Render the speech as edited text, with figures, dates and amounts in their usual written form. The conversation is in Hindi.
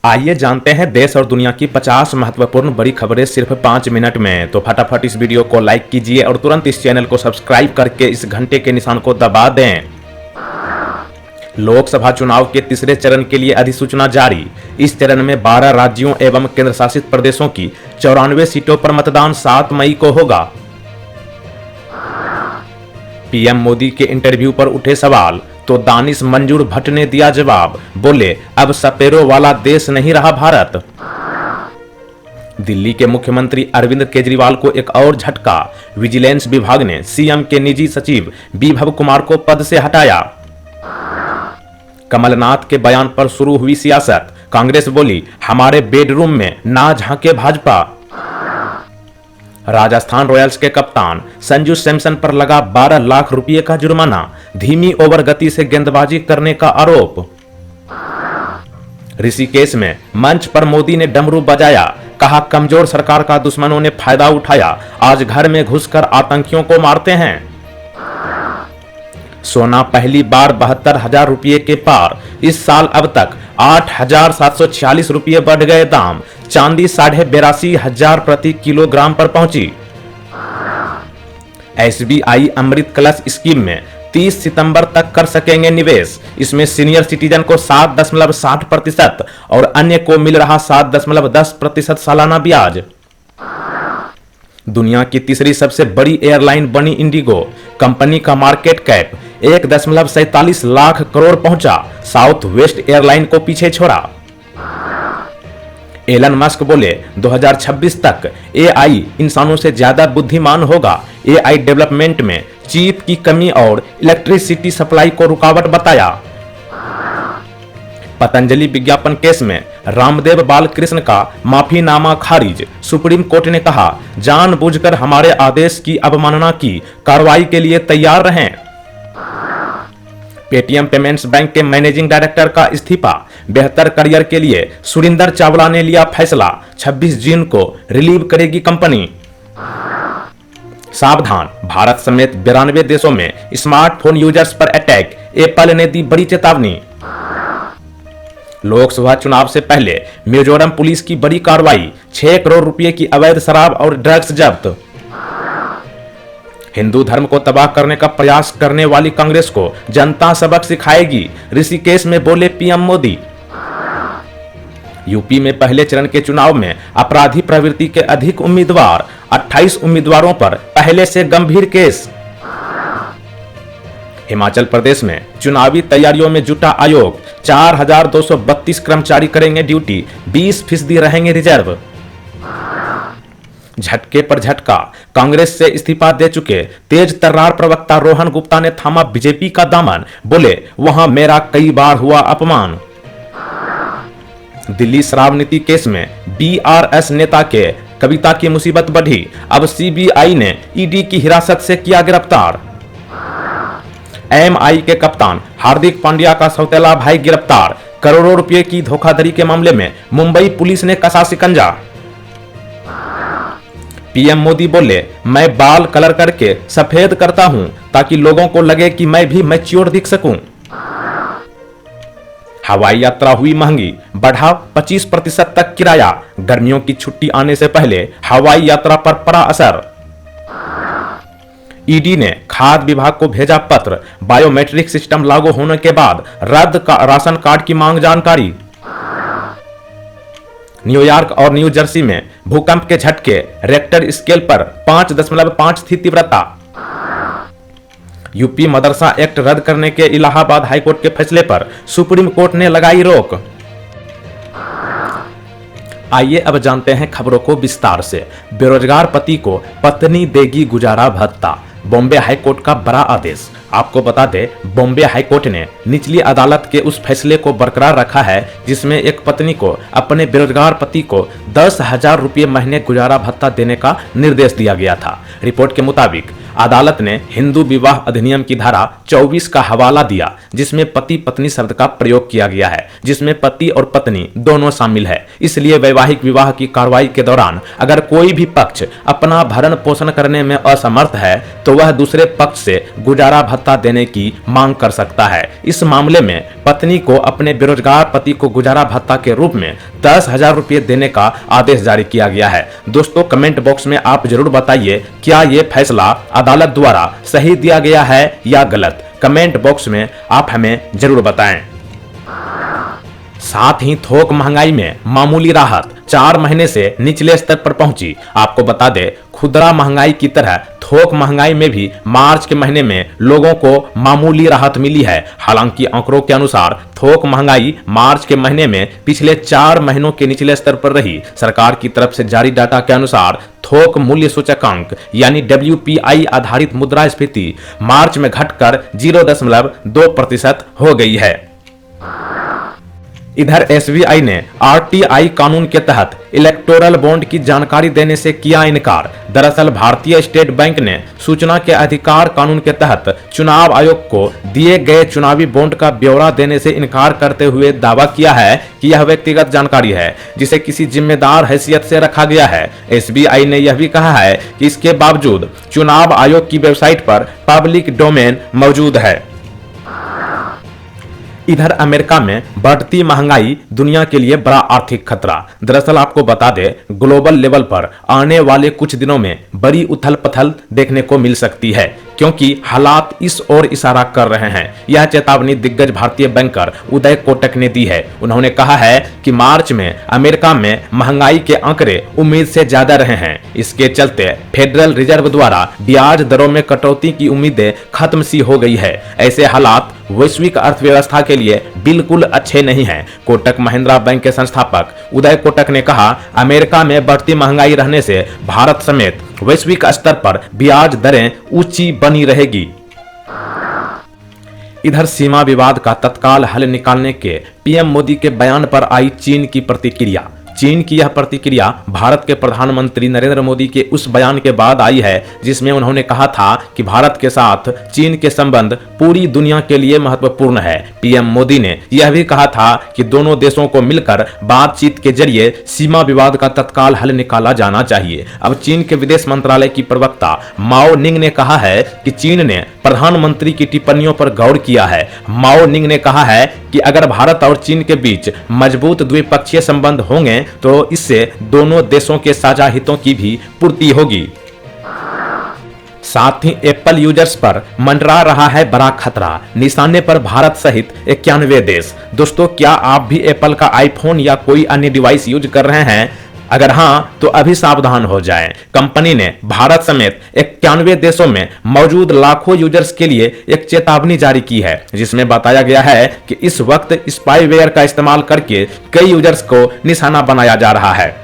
आइए जानते हैं देश और दुनिया की 50 महत्वपूर्ण बड़ी खबरें सिर्फ 5 मिनट में। तो फटाफट इस वीडियो को लाइक कीजिए और तुरंत इस चैनल को सब्सक्राइब करके इस घंटे के निशान को दबा दें। लोकसभा चुनाव के तीसरे चरण के लिए अधिसूचना जारी। इस चरण में 12 राज्यों एवं केंद्र शासित प्रदेशों की 94 सीटों पर मतदान 7 मई को होगा। पीएम मोदी के इंटरव्यू पर उठे सवाल तो दानिश मंजूर भट्ट ने दिया जवाब, बोले अब सपेरों वाला देश नहीं रहा भारत। दिल्ली के मुख्यमंत्री अरविंद केजरीवाल को एक और झटका, विजिलेंस विभाग ने सीएम के निजी सचिव विभव कुमार को पद से हटाया। कमलनाथ के बयान पर शुरू हुई सियासत, कांग्रेस बोली हमारे बेडरूम में ना झांके भाजपा। राजस्थान रॉयल्स के कप्तान संजू सैमसन पर लगा 12 लाख रुपए का जुर्माना, धीमी ओवर गति से गेंदबाजी करने का आरोप। ऋषिकेश में मंच पर मोदी ने डमरू बजाया, कहा कमजोर सरकार का दुश्मनों ने फायदा उठाया, आज घर में घुसकर आतंकियों को मारते हैं। सोना पहली बार 72,000 रुपये के पार, इस साल अब तक 8,746 रुपये बढ़ गए दाम, चांदी 82,500 प्रति किलोग्राम पर पहुंची। एसबीआई अमृत कलश स्कीम में 30 सितंबर तक कर सकेंगे निवेश, इसमें सीनियर सिटीजन को 7.60% और अन्य को मिल रहा 7.10% सालाना ब्याज। दुनिया की तीसरी सबसे बड़ी एयरलाइन बनी इंडिगो, कंपनी का मार्केट कैप 1.47 लाख करोड़ पहुंचा, साउथ वेस्ट एयरलाइन को पीछे छोड़ा। एलन मस्क बोले 2026 तक एआई इंसानों से ज्यादा बुद्धिमान होगा, एआई डेवलपमेंट में चिप की कमी और इलेक्ट्रिसिटी सप्लाई को रुकावट बताया। पतंजलि विज्ञापन केस में रामदेव बालकृष्ण का माफीनामा खारिज, सुप्रीम कोर्ट ने कहा जानबूझकर हमारे आदेश की अवमानना की, कार्रवाई के लिए तैयार रहें। पेटीएम पेमेंट्स बैंक के मैनेजिंग डायरेक्टर का इस्तीफा, बेहतर करियर के लिए सुरिंदर चावला ने लिया फैसला, 26 जून को रिलीव करेगी कंपनी। सावधान, भारत समेत 92 देशों में स्मार्टफोन यूजर्स पर अटैक, एप्पल ने दी बड़ी चेतावनी। लोकसभा चुनाव से पहले मिजोरम पुलिस की बड़ी कार्रवाई, 6 करोड़ रुपए की अवैध शराब और ड्रग्स जब्त। हिंदू धर्म को तबाह करने का प्रयास करने वाली कांग्रेस को जनता सबक सिखाएगी, ऋषिकेश में बोले पीएम मोदी। यूपी में पहले चरण के चुनाव में अपराधी प्रवृत्ति के अधिक उम्मीदवार, 28 उम्मीदवारों पर पहले से गंभीर केस। हिमाचल प्रदेश में चुनावी तैयारियों में जुटा आयोग, 4,232 कर्मचारी करेंगे ड्यूटी, 20% रहेंगे रिजर्व। झटके पर झटका, कांग्रेस से इस्तीफा दे चुके तेज तर्रार प्रवक्ता रोहन गुप्ता ने थामा बीजेपी का दामन, बोले वहां मेरा कई बार हुआ अपमान। दिल्ली शराब नीति केस में बीआरएस नेता के कविता की मुसीबत बढ़ी, अब सीबीआई ने ईडी की हिरासत से किया गिरफ्तार। एमआई के कप्तान हार्दिक पांड्या का सौतेला भाई गिरफ्तार, करोड़ों रुपए की धोखाधड़ी के मामले में मुंबई पुलिस ने कसा शिकंजा। पीएम मोदी बोले मैं बाल कलर करके सफेद करता हूं ताकि लोगों को लगे कि मैं भी मैच्योर दिख सकूं। हवाई यात्रा हुई महंगी, बढ़ा 25% तक किराया, गर्मियों की छुट्टी आने से पहले हवाई यात्रा पर पड़ा असर। ईडी ने खाद्य विभाग को भेजा पत्र, बायोमेट्रिक सिस्टम लागू होने के बाद रद्द का राशन कार्ड की मांग जानकारी। न्यूयॉर्क और न्यू जर्सी में भूकंप के झटके, रेक्टर स्केल पर 5.5 थी तीव्रता। यूपी मदरसा एक्ट रद्द करने के इलाहाबाद हाईकोर्ट के फैसले पर सुप्रीम कोर्ट ने लगाई रोक। आइए अब जानते हैं खबरों को विस्तार से। बेरोजगार पति को पत्नी देगी गुजारा भत्ता, बॉम्बे हाईकोर्ट का बड़ा आदेश। आपको बता दें, बॉम्बे हाईकोर्ट ने निचली अदालत के उस फैसले को बरकरार रखा है जिसमें एक पत्नी को अपने बेरोजगार पति को 10,000 रुपये महीने गुजारा भत्ता देने का निर्देश दिया गया था। रिपोर्ट के मुताबिक अदालत ने हिंदू विवाह अधिनियम की धारा 24 का हवाला दिया, जिसमें पति पत्नी शब्द का प्रयोग किया गया है, जिसमें पति और पत्नी दोनों शामिल है। इसलिए वैवाहिक विवाह की कार्रवाई के दौरान अगर कोई भी पक्ष अपना भरण पोषण करने में असमर्थ है तो वह दूसरे पक्ष से गुजारा भत्ता देने की मांग कर सकता है। इस मामले में पत्नी को अपने बेरोजगार पति को गुजारा भत्ता के रूप में 10,000 रुपये देने का आदेश जारी किया गया है। दोस्तों, कमेंट बॉक्स में आप जरूर बताइए, क्या यह फैसला अदालत द्वारा सही दिया गया है या गलत। कमेंट बॉक्स में आप हमें जरूर बताएं। साथ ही थोक महंगाई में मामूली राहत 4 महीने से निचले स्तर पर पहुंची। आपको बता दें, खुदरा महंगाई की तरह थोक महंगाई में भी मार्च के महीने में लोगों को मामूली राहत मिली है। हालांकि आंकड़ों के अनुसार थोक महंगाई मार्च के महीने में पिछले 4 महीनों के निचले स्तर पर रही। सरकार की तरफ से जारी डाटा के अनुसार थोक मूल्य सूचकांक यानी WPI आधारित मुद्रास्फीति मार्च में घटकर 0.2% हो गई है। इधर SBI ने RTI कानून के तहत इलेक्टोरल बॉन्ड की जानकारी देने से किया इनकार। दरअसल भारतीय स्टेट बैंक ने सूचना के अधिकार कानून के तहत चुनाव आयोग को दिए गए चुनावी बॉन्ड का ब्यौरा देने से इनकार करते हुए दावा किया है कि यह व्यक्तिगत जानकारी है, जिसे किसी जिम्मेदार हैसियत से रखा गया है। SBI ने यह भी कहा है कि इसके बावजूद चुनाव आयोग की वेबसाइट पर पब्लिक डोमेन मौजूद है। इधर अमेरिका में बढ़ती महंगाई दुनिया के लिए बड़ा आर्थिक खतरा। दरअसल आपको बता दें, ग्लोबल लेवल पर आने वाले कुछ दिनों में बड़ी उथल पथल देखने को मिल सकती है, क्योंकि हालात इस ओर इशारा कर रहे हैं। यह चेतावनी दिग्गज भारतीय बैंकर उदय कोटक ने दी है। उन्होंने कहा है कि मार्च में अमेरिका में महंगाई के आंकड़े उम्मीद से ज्यादा रहे हैं। इसके चलते फेडरल रिजर्व द्वारा ब्याज दरों में कटौती की उम्मीदें खत्म सी हो गई है। ऐसे हालात वैश्विक अर्थव्यवस्था के लिए बिल्कुल अच्छे नहीं हैं। कोटक महिंद्रा बैंक के संस्थापक उदय कोटक ने कहा, अमेरिका में बढ़ती महंगाई रहने से भारत समेत वैश्विक स्तर पर ब्याज दरें ऊंची बनी रहेगी। इधर सीमा विवाद का तत्काल हल निकालने के PM मोदी के बयान पर आई चीन की प्रतिक्रिया। चीन की यह प्रतिक्रिया भारत के प्रधानमंत्री नरेंद्र मोदी के उस बयान के बाद आई है, जिसमें उन्होंने कहा था कि भारत के साथ चीन के संबंध पूरी दुनिया के लिए महत्वपूर्ण है। PM मोदी ने यह भी कहा था कि दोनों देशों को मिलकर बातचीत के जरिए सीमा विवाद का तत्काल हल निकाला जाना चाहिए। अब चीन के विदेश मंत्रालय की प्रवक्ता माओ निंग ने कहा है कि चीन ने प्रधानमंत्री की टिप्पणियों पर गौर किया है। माओ निंग ने कहा है कि अगर भारत और चीन के बीच मजबूत द्विपक्षीय संबंध होंगे तो इससे दोनों देशों के साझा हितों की भी पूर्ति होगी। साथ ही एप्पल यूजर्स पर मंडरा रहा है बड़ा खतरा। निशाने पर भारत सहित 91 देश। दोस्तों, क्या आप भी एप्पल का आईफोन या कोई अन्य डिवाइस यूज कर रहे हैं? अगर हाँ, तो अभी सावधान हो जाएं। कंपनी ने भारत समेत 91 देशों में मौजूद लाखों यूजर्स के लिए एक चेतावनी जारी की है, जिसमें बताया गया है कि इस वक्त स्पाईवेयर का इस्तेमाल करके कई यूजर्स को निशाना बनाया जा रहा है।